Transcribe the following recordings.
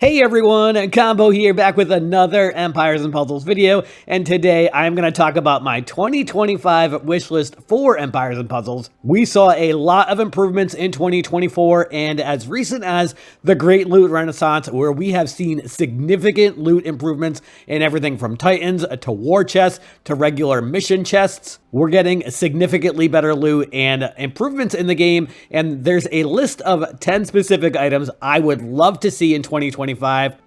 Hey everyone, Combo here, back with another Empires and Puzzles video, and today I'm going to talk about my 2025 wish list for Empires and Puzzles. We saw a lot of improvements in 2024, and as recent as the Great Loot Renaissance, where we have seen significant loot improvements in everything from Titans to war chests to regular mission chests. We're getting significantly better loot and improvements in the game, and there's a list of 10 specific items I would love to see in 2025.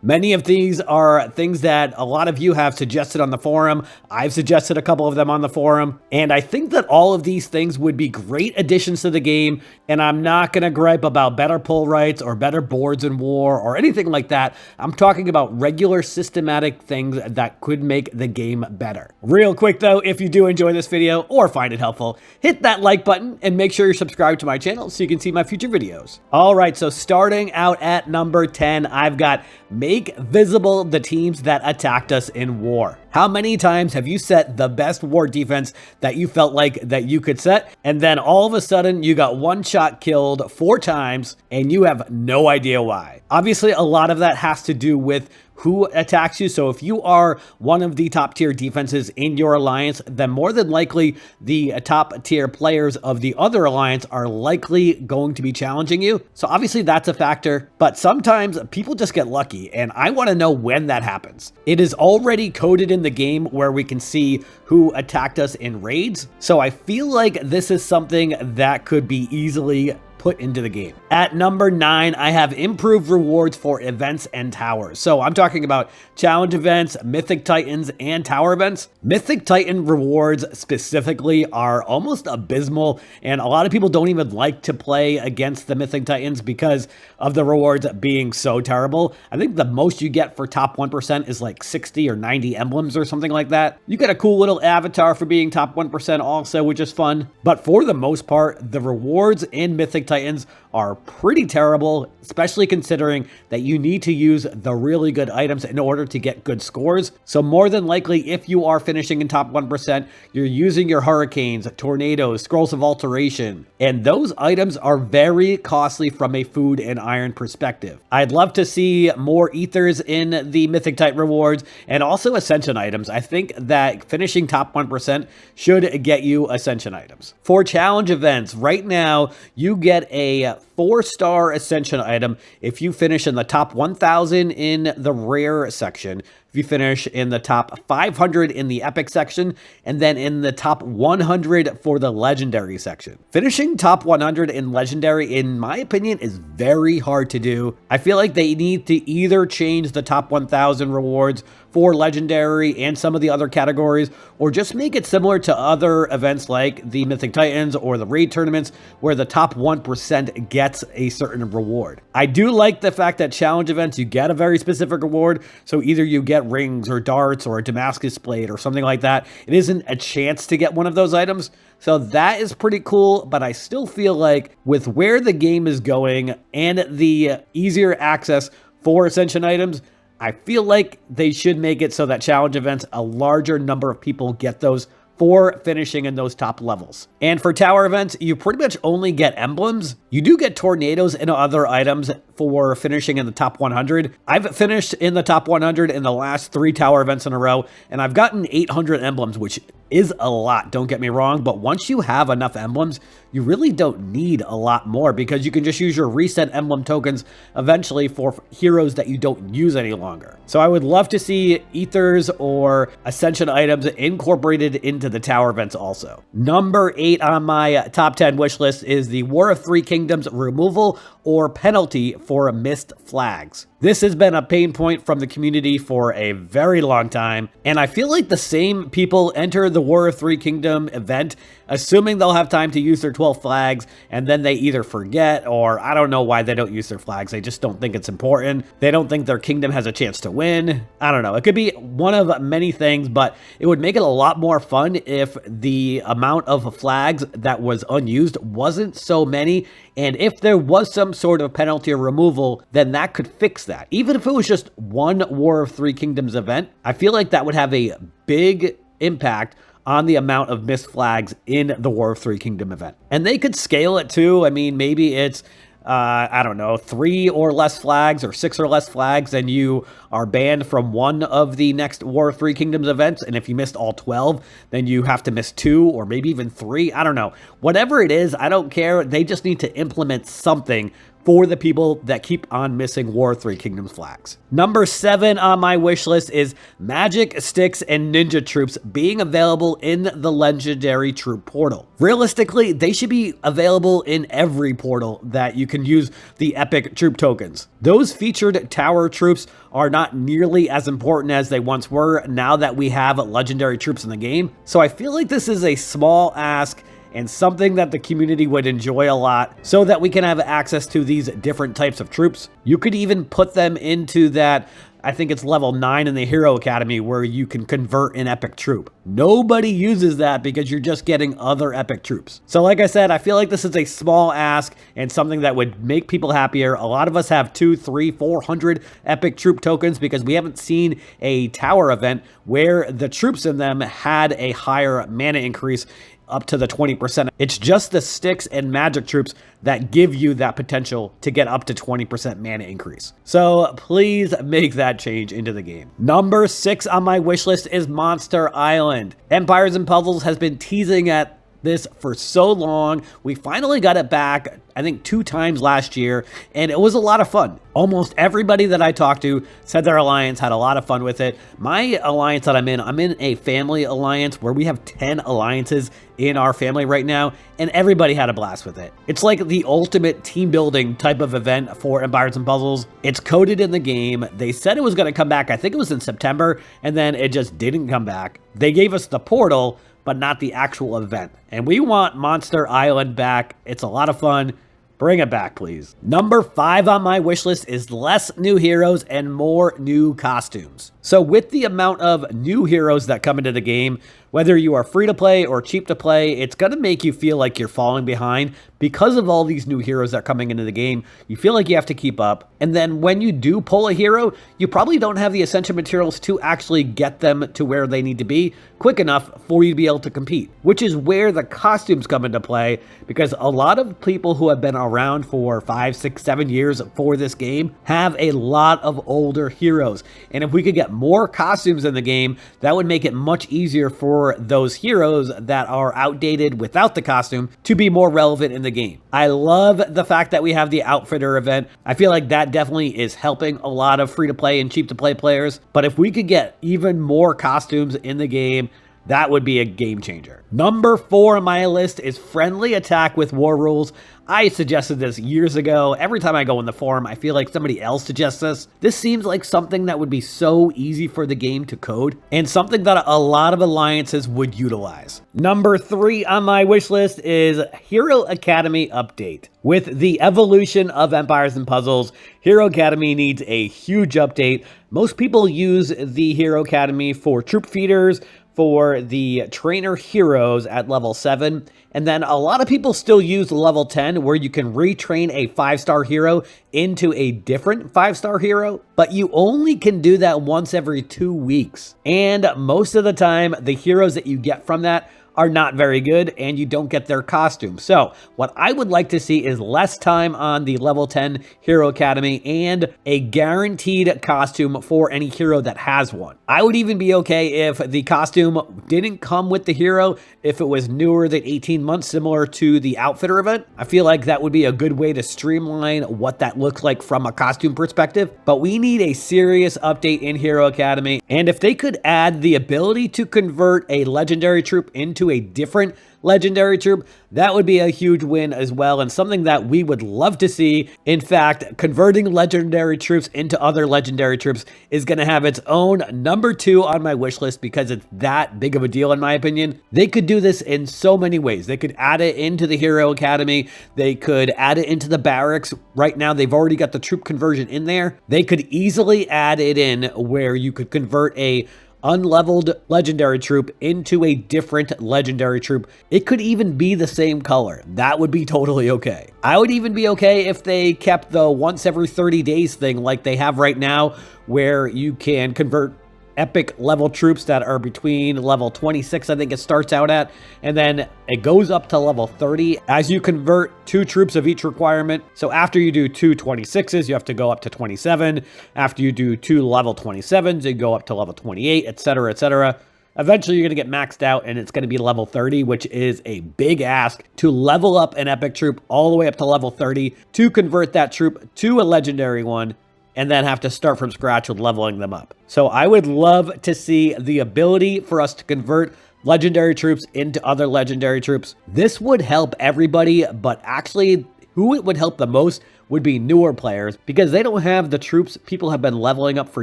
Many of these are things that a lot of you have suggested on the forum. I've suggested a couple of them on the forum, and I think that all of these things would be great additions to the game, and I'm not going to gripe about better pull rights or better boards in war or anything like that. I'm talking about regular systematic things that could make the game better. Real quick though, if you do enjoy this video or find it helpful, hit that like button and make sure you're subscribed to my channel so you can see my future videos. All right, so starting out at number 10, I've got make visible the teams that attacked us in war. How many times have you set the best war defense that you felt like that you could set, and then all of a sudden you got one shot killed 4 times and you have no idea why? Obviously, a lot of that has to do with who attacks you. So if you are one of the top tier defenses in your alliance, then more than likely the top tier players of the other alliance are likely going to be challenging you. So obviously that's a factor, but sometimes people just get lucky, and I want to know when that happens. It is already coded in the game where we can see who attacked us in raids. So I feel like this is something that could be easily put into the game. At number 9, I have improved rewards for events and towers. So I'm talking about challenge events, Mythic Titans, and tower events. Mythic Titan rewards specifically are almost abysmal, and a lot of people don't even like to play against the Mythic Titans because of the rewards being so terrible. I think the most you get for top 1% is like 60 or 90 emblems or something like that. You get a cool little avatar for being top 1% also, which is fun. But for the most part, the rewards in Mythic Titans are pretty terrible, especially considering that you need to use the really good items in order to get good scores. So more than likely, if you are finishing in top 1%, you're using your hurricanes, tornadoes, scrolls of alteration, and those items are very costly from a food and iron perspective. I'd love to see more ethers in the Mythic Titan rewards and also ascension items. I think that finishing top 1% should get you ascension items. For challenge events, right now you get a 4-star ascension item if you finish in the top 1,000 in the rare section, if you finish in the top 500 in the epic section, and then in the top 100 for the legendary section. Finishing top 100 in legendary, in my opinion, is very hard to do. I feel like they need to either change the top 1,000 rewards for legendary and some of the other categories, or just make it similar to other events like the Mythic Titans or the raid tournaments where the top 1% gets a certain reward. I do like the fact that challenge events, you get a very specific reward. So either you get rings or darts or a Damascus blade or something like that. It isn't a chance to get one of those items. So that is pretty cool, but I still feel like with where the game is going and the easier access for ascension items, I feel like they should make it so that challenge events, a larger number of people get those for finishing in those top levels. And for tower events, you pretty much only get emblems. You do get tornadoes and other items for finishing in the top 100. I've finished in the top 100 in the last 3 tower events in a row, and I've gotten 800 emblems, which is a lot, don't get me wrong, but once you have enough emblems, you really don't need a lot more because you can just use your reset emblem tokens eventually for heroes that you don't use any longer. So I would love to see ethers or ascension items incorporated into the tower events also. Number 8 on my top 10 wish list is the War of Three Kingdoms removal or penalty for missed flags. This has been a pain point from the community for a very long time, and I feel like the same people enter the War of Three Kingdom event assuming they'll have time to use their 12 flags, and then they either forget, or I don't know why they don't use their flags. They just don't think it's important. They don't think their kingdom has a chance to win. I don't know. It could be one of many things, but it would make it a lot more fun if the amount of flags that was unused wasn't so many, and if there was some sort of penalty or removal, then that could fix that. Even if it was just one War of Three Kingdoms event, I feel like that would have a big impact on the amount of missed flags in the War of Three Kingdom event. And they could scale it too. I mean, maybe it's I don't know, 3 or less flags or 6 or less flags, then you are banned from one of the next War of Three Kingdoms events. And if you missed all 12, then you have to miss 2 or maybe even 3. I don't know. Whatever it is, I don't care. They just need to implement something for the people that keep on missing War of Three Kingdoms flags. Number 7 on my wish list is magic sticks and ninja troops being available in the legendary troop portal. Realistically, they should be available in every portal that you can use the epic troop tokens. Those featured tower troops are not nearly as important as they once were now that we have legendary troops in the game. So I feel like this is a small ask and something that the community would enjoy a lot so that we can have access to these different types of troops. You could even put them into that, I think it's level 9 in the Hero Academy, where you can convert an epic troop. Nobody uses that because you're just getting other epic troops. So like I said, I feel like this is a small ask and something that would make people happier. A lot of us have 200, 300, 400 epic troop tokens because we haven't seen a tower event where the troops in them had a higher mana increase up to the 20%. It's just the sticks and magic troops that give you that potential to get up to 20% mana increase. So please make that change into the game. Number 6 on my wish list is Monster Island. Empires and Puzzles has been teasing at this for so long. We finally got it back, I think 2 times last year, and it was a lot of fun. Almost everybody that I talked to said their alliance had a lot of fun with it. My alliance that I'm in a family alliance where we have 10 alliances in our family right now, and everybody had a blast with it. It's like the ultimate team building type of event for Empires and Puzzles. It's coded in the game. They said it was going to come back, I think it was in September, and then it just didn't come back. They gave us the portal, but not the actual event. And we want Monster Island back. It's a lot of fun. Bring it back, please. Number 5 on my wish list is less new heroes and more new costumes. So with the amount of new heroes that come into the game, whether you are free to play or cheap to play, it's going to make you feel like you're falling behind because of all these new heroes that are coming into the game. You feel like you have to keep up. And then when you do pull a hero, you probably don't have the essential materials to actually get them to where they need to be quick enough for you to be able to compete, which is where the costumes come into play, because a lot of people who have been around for 5, 6, 7 years for this game have a lot of older heroes. And if we could get more costumes in the game, that would make it much easier for those heroes that are outdated without the costume to be more relevant in the game. I love the fact that we have the Outfitter event. I feel like that definitely is helping a lot of free-to-play and cheap-to-play players. But if we could get even more costumes in the game, that would be a game changer. Number 4 on my list is Friendly Attack with War Rules. I suggested this years ago. Every time I go in the forum, I feel like somebody else suggests this. This seems like something that would be so easy for the game to code and something that a lot of alliances would utilize. Number 3 on my wish list is Hero Academy update. With the evolution of Empires and Puzzles, Hero Academy needs a huge update. Most people use the Hero Academy for troop feeders, for the trainer heroes at level 7, and then a lot of people still use level 10 where you can retrain a 5-star hero into a different 5-star hero, but you only can do that once every 2 weeks. And most of the time, the heroes that you get from that are not very good, and you don't get their costume. So what I would like to see is less time on the level 10 Hero Academy and a guaranteed costume for any hero that has one. I would even be okay if the costume didn't come with the hero, if it was newer than 18 months, similar to the Outfitter event. I feel like that would be a good way to streamline what that looks like from a costume perspective, but we need a serious update in Hero Academy. And if they could add the ability to convert a legendary troop into a different legendary troop, that would be a huge win as well, and something that we would love to see. In fact, converting legendary troops into other legendary troops is going to have its own number 2 on my wish list because it's that big of a deal in my opinion. They could do this in so many ways. They could add it into the Hero Academy. They could add it into the barracks. Right now, they've already got the troop conversion in there. They could easily add it in where you could convert a unleveled legendary troop into a different legendary troop. It could even be the same color. That would be totally okay. I would even be okay if they kept the once every 30 days thing like they have right now, where you can convert epic level troops that are between level 26, I think it starts out at, and then it goes up to level 30 as you convert 2 troops of each requirement. So after you do 2 26s, you have to go up to 27. After you do 2 level 27s, you go up to level 28, etc., etc. Eventually, you're going to get maxed out, and it's going to be level 30, which is a big ask to level up an epic troop all the way up to level 30 to convert that troop to a legendary one, and then have to start from scratch with leveling them up. So I would love to see the ability for us to convert legendary troops into other legendary troops. This would help everybody, but actually who it would help the most would be newer players, because they don't have the troops people have been leveling up for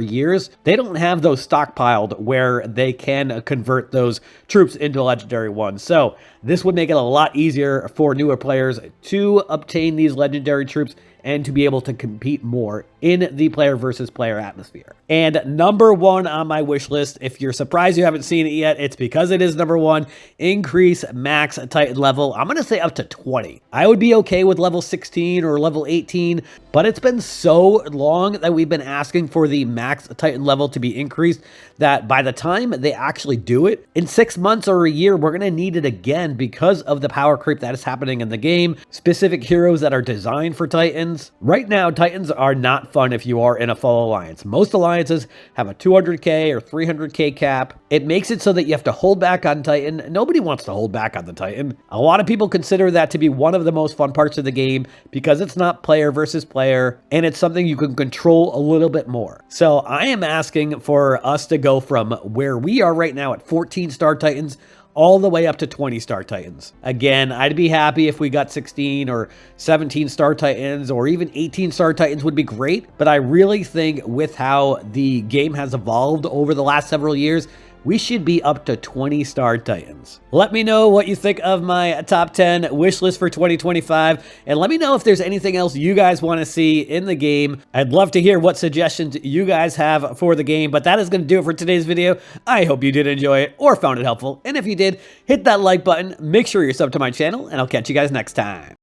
years. They don't have those stockpiled where they can convert those troops into legendary ones. So this would make it a lot easier for newer players to obtain these legendary troops and to be able to compete more in the player versus player atmosphere. And number 1 on my wish list, if you're surprised you haven't seen it yet, it's because it is number 1, increase max Titan level. I'm going to say up to 20. I would be okay with level 16 or level 18, but it's been so long that we've been asking for the max Titan level to be increased that by the time they actually do it, in 6 months or a year, we're going to need it again because of the power creep that is happening in the game, specific heroes that are designed for Titans. Right now, Titans are not fun if you are in a full alliance. Most alliances have a 200k or 300k cap. It makes it so that you have to hold back on Titan. Nobody wants to hold back on the Titan. A lot of people consider that to be one of the most fun parts of the game because it's not player versus player, and it's something you can control a little bit more. So I am asking for us to go from where we are right now at 14-star Titans all the way up to 20-star Titans. Again, I'd be happy if we got 16 or 17-star Titans, or even 18-star Titans would be great, but I really think with how the game has evolved over the last several years, we should be up to 20-star Titans. Let me know what you think of my top 10 wish list for 2025, and let me know if there's anything else you guys want to see in the game. I'd love to hear what suggestions you guys have for the game, but that is going to do it for today's video. I hope you did enjoy it or found it helpful, and if you did, hit that like button, make sure you're subbed to my channel, and I'll catch you guys next time.